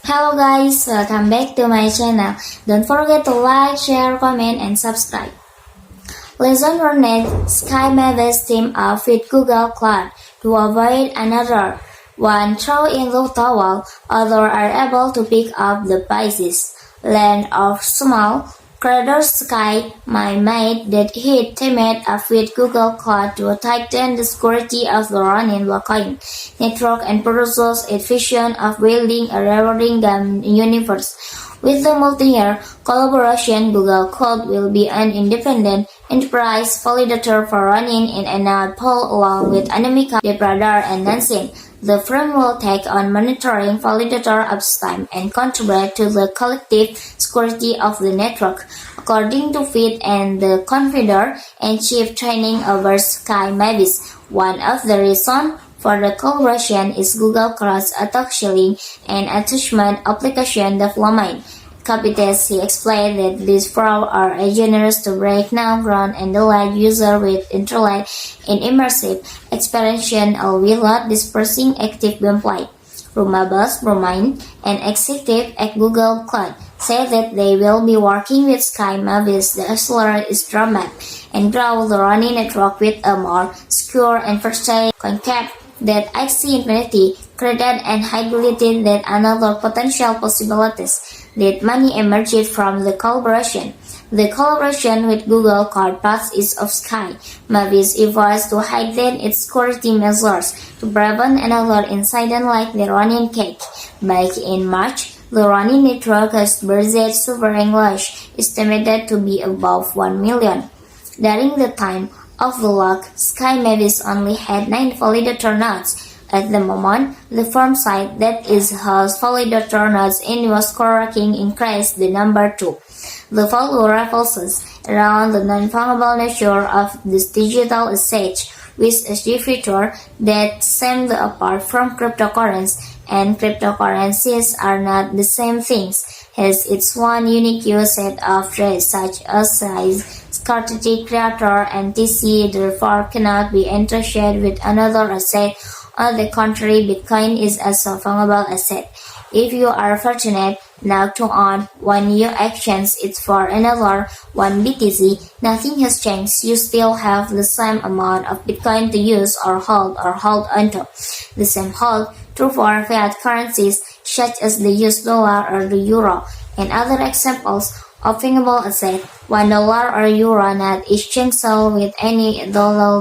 Hello guys, welcome back to my channel. Don't forget to like, share, comment, and subscribe. Lesson learned: Sky Mavis team up with Google Cloud to avoid another one throw in the towel. Others are able to pick up the pieces. Land of small crater Sky my mate that he teamed up with Google Cloud to tighten the security of the running blockchain network and produces a vision of building a rewarding game universe. With the multi-year collaboration, Google Cloud will be an independent enterprise validator for running in a node pool along with Anamica, Depradar, and Nansen. The firm will take on monitoring validator uptime and contribute to the collective security of the network. According to Fit and the confounder and chief training over Sky Mavis, one of the reasons for the collaboration is Google Cloud's auto-scaling and attachment application development. Capites, he explained that these pros are generous to break down ground and delight users with intellect and immersive experience without dispersing active gameplay. Rumabas, Romain, an executive at Google Cloud, said that they will be working with Sky Mavis to accelerate its roadmap and grow the running network with a more secure and versatile concept that XC Infinity created and highlighted that another potential possibilities that money emerged from the collaboration. The collaboration with Google Cloud part is of Sky Mavis efforts to heighten its security measures to prevent another incident like the running cake. Back in March, the running network has burst sovereign launch estimated to be above 1 million. During the time of the lock, Sky Mavis only had 9 validator nodes. At the moment, the firm site that is has validator nodes in was correcting increased the number to. The value revolves around the non-fungible nature of this digital asset, which is the feature that sets it apart from cryptocurrencies, and cryptocurrencies are not the same things, as its one unique set of traits such as size, scarcity, creator, and TC, therefore cannot be interchanged with another asset. On the contrary, Bitcoin is a fungible asset. If you are fortunate now to own one new exchange it for another one BTC, nothing has changed. You still have the same amount of Bitcoin to use or hold onto. The same holds true for fiat currencies such as the US dollar or the euro, and other examples of fungible asset. $1 or euro not exchangeable with any dollar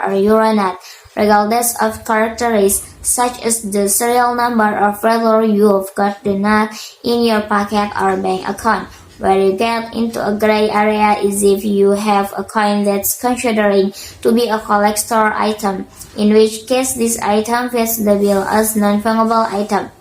or euro not, regardless of characteristics such as the serial number of whether you've got the nut in your pocket or bank account. Where you get into a gray area is if you have a coin that's considered to be a collector item, in which case this item fits the bill as non-fungible item.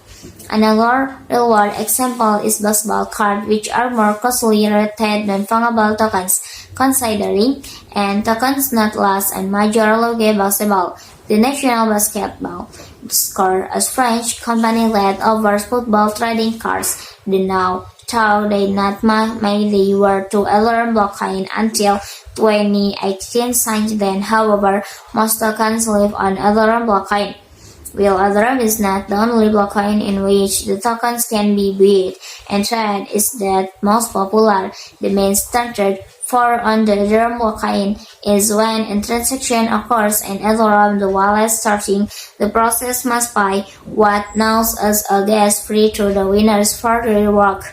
Another real-world example is baseball cards, which are more closely related non-fungible tokens, considering and tokens not last and Major League Baseball. The National Basketball Score, a French company that offers football trading cards, the now though they not made they were to Ethereum blockchain until 2018. Since then, however, most tokens live on Ethereum blockchain. While Ethereum is not the only blockchain in which the tokens can be bought and traded, is that most popular. The main standard for on the Ethereum blockchain is when a transaction occurs in Ethereum, the wallet starting the process must buy what now as a gas free to the winners for the reward.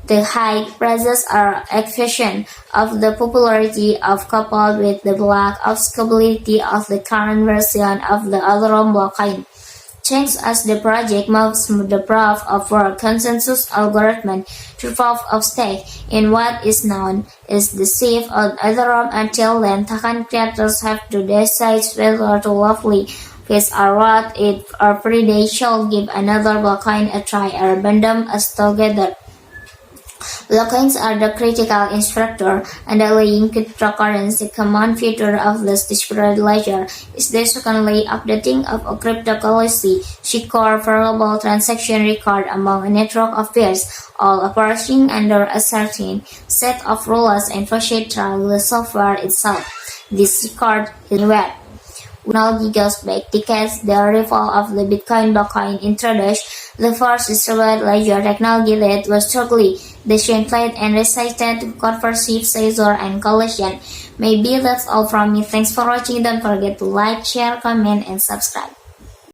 The high prices are expression of the popularity of coupled with the lack of scalability of the current version of the Ethereum blockchain. Change as the project moves the proof of work consensus algorithm to proof of stake in what is known as the sieve on Ethereum. Until then, token creators have to decide whether to lawfully face or what it or they shall give another blockchain a try or abandon us together. Blockchains are the critical infrastructure underlying cryptocurrency. Common feature of this distributed ledger is the secondly updating of a cryptocurrency secure variable transaction record among a network of peers, all operating under a certain set of rules and negotiated through the software itself. This record is web. Technology goes back decades. The arrival of the Bitcoin blockchain introduced The first distributed ledger technology that was totally disinflated and recited conversive scissor and collision. Maybe that's all from me. Thanks for watching. Don't forget to like, share, comment, and subscribe.